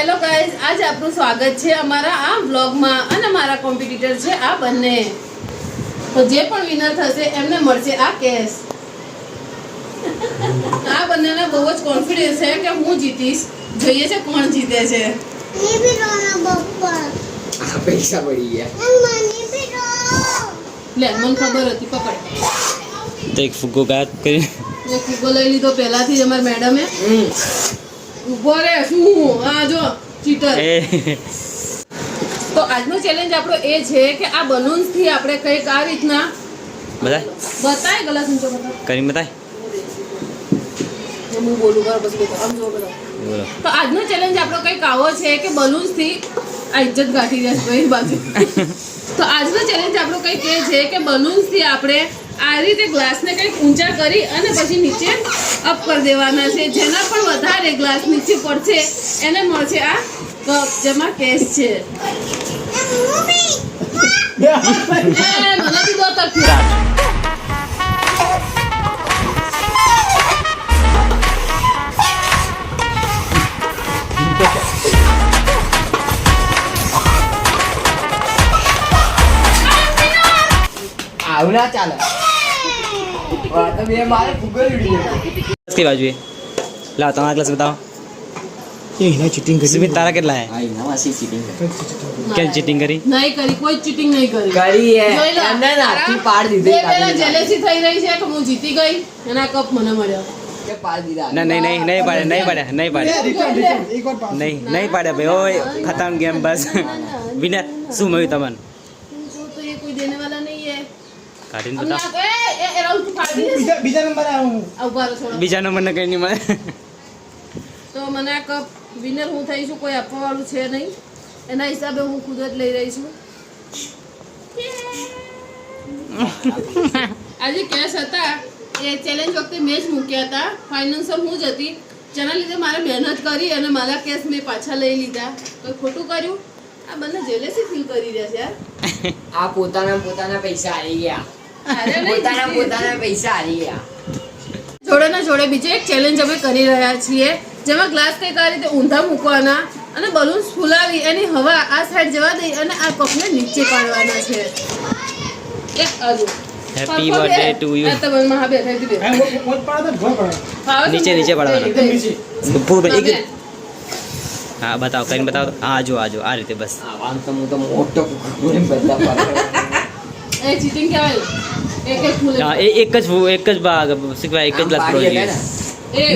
Hello guys, આજે આપનું સ્વાગત છે અમારા આ વ્લોગમાં અને મારા કોમ્પિટિટર છે આ બંને. તો જે પણ વિનર થશે એમને મળશે આ કેશ. આ બંનેને બહુ જ કોન્ફિડન્સ છે કે હું જીતીશ. જોઈએ છે કોણ જીતે છે. ये भी रोना बप्पा પૈસા પડી ગયા. मम्मी भी रो લે મને ખબર હતી, પકડ. તો એક ફુગ્ગો ગાયબ કરી એક ફૂગો લઈ લીધો પહેલાથી જ અમારી મેડમે. ઉભો રે, શું આ જો ચીટર. તો આજનો ચેલેન્જ આપણો એ છે કે આ બલૂન્સ થી આપણે કંઈક આ રીતના બતાય બતાય ગલા ઊંચો બતાય. કરી બતાય હું બોલું કર પછી બતાવ. આમ જો બતાવ. બોલો. તો આજનો ચેલેન્જ આપણો કંઈક આવો છે કે બલૂન્સ થી આ ઇજ્જત ગાંઠી રહેશે તો એ બાજુ. તો આજનો ચેલેન્જ આપણો કંઈક એ છે કે બલૂન્સ થી આપણે આ રીતે ગ્લાસને કંઈક ઊંચા કરી અને પછી નીચે અપ કરી દેવાના છે. જેના પણ વધારે ગ્લાસ નીચે પડશે એને મળશે આ કપ જેમાં કેશ છે. મને બી દો તક. આવું ના ચાલે. તો બે મારે ફુગ્ગો ઉડી ગયો. કઈ બાજુ એ લાવ તમારા ક્લાસ બતાવો. સુમિત તારા કેટલા હે? આ ઇનાવાસી ચીટિંગ કેમ ચીટિંગ કરી? નહીં કરી, કોઈ ચીટિંગ નહીં કરી. કરી હે. જોઈ લો. એમને નાથી પાડ બે દીધી. પહેલા જેલેસી થઈ રહી છે કે હું જીતી ગઈ અને આ કપ મને મળ્યો. કે પાડ દીધા. ના નહીં નહીં નહીં પાડે નહીં પાડે નહીં પાડે નહીં પાડે ભાઈ. ઓય ખતમ ગેમ બસ. વિનર શું મળ્યું તમને? जो तो ये कोई देने वाला नहीं है. કાઢીને हमने બતાવો. आप ए राउंड तू फाड़ दी. બીજા નંબર આયો હું अब बार छोड़ो. બીજા નંબરને કઈ નહીં મળે. તો મને આ કપ વિનર હું થઈ છું, કોઈ આપવા વાળું છે નહીં. એના હિસાબે હું ખુદ જ લઈ રહી છું. આજે કેશ હતા એ ચેલેન્જ વખતે મેં જ મૂક્યા હતા. ફાઇનાન્સર હું જ હતી, જેના લીધે મારે મહેનત કરી અને મારા કેશ મેં પાછા લઈ લીધા. કોઈ ખોટું કર્યું? આ બંને જેલેસી ફીલ કરી રહ્યા છે યાર. આ પોતાના પૈસા હારી ગયા. અરે નહીં, પોતાના પૈસા હારી ગયા. જોડે ને જોડે બીજો એક ચેલેન્જ અમે કરી રહ્યા છીએ, જેમાં ગ્લાસ કંઈક આ રીતે ઊંધા મૂકવાના અને બલૂન્સ ફૂલાવી એની હવા આ સાઈડ જવા દઈ અને આ કપને નીચે પાડવાના છે. એક આજુ હેપી બર્થડે ટુ યુ. નીચે પાડવાના. પૂરું એક હા બતાવો કરીને બતાવો. હા જો આ રીતે બસ. આવાનું તો હું તો મોટો ફુગ્ગો ને બધા પાડ. એ ચીટિંગ કહેવાય. એક એક ફૂલે. હા એક જ ભાગ શીખવા એક જ ગ્લાસ પડવો જોઈએ.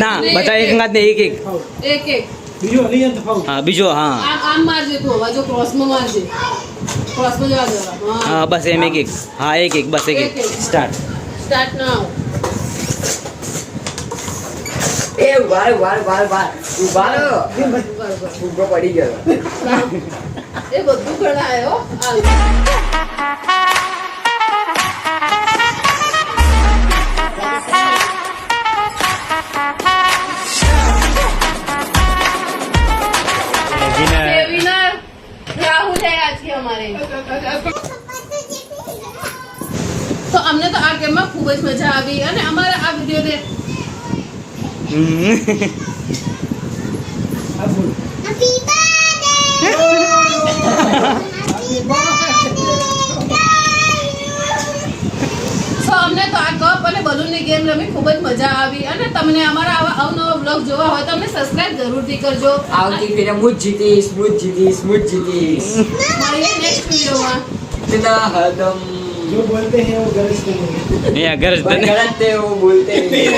ના બધા એક અંગાત ને એક એક એક બીજો લઈ જાય તો ફાવ હા બીજો હા આમ મારજે તું હવે, જો ક્રોસમાં મારજે. ક્રોસમાં જવા દેવા. હા બસ એમ એક હા એક બસ એક સ્ટાર્ટ. સ્ટાર્ટ નાઉ. એ ઉભા રહો. ફુગ્ગો પડી ગયો. એ બધું ગણાય હો. હાલ. विनर राहुल है आज के हमारे. તો અમને તો આ ગેમમાં ખૂબ જ મજા આવી અને અમારા આ વિડીયોને हैप्पी તો અમને તો આ કપ અને બલૂનની ગેમ રમી ખૂબ જ મજા આવી અને તમને અમારા આવા અવનવા બ્લોગ જોવા હોય તો અમને સબસ્ક્રાઇબ જરૂરથી કરજો. આવતી ફેરે હું જ જીતીશ. મળીએ નેક્સ્ટ વિડીયોમાં. इतना हदम जो बोलते हैं वो गलत नहीं है એ અગર गलत है वो बोलते हैं.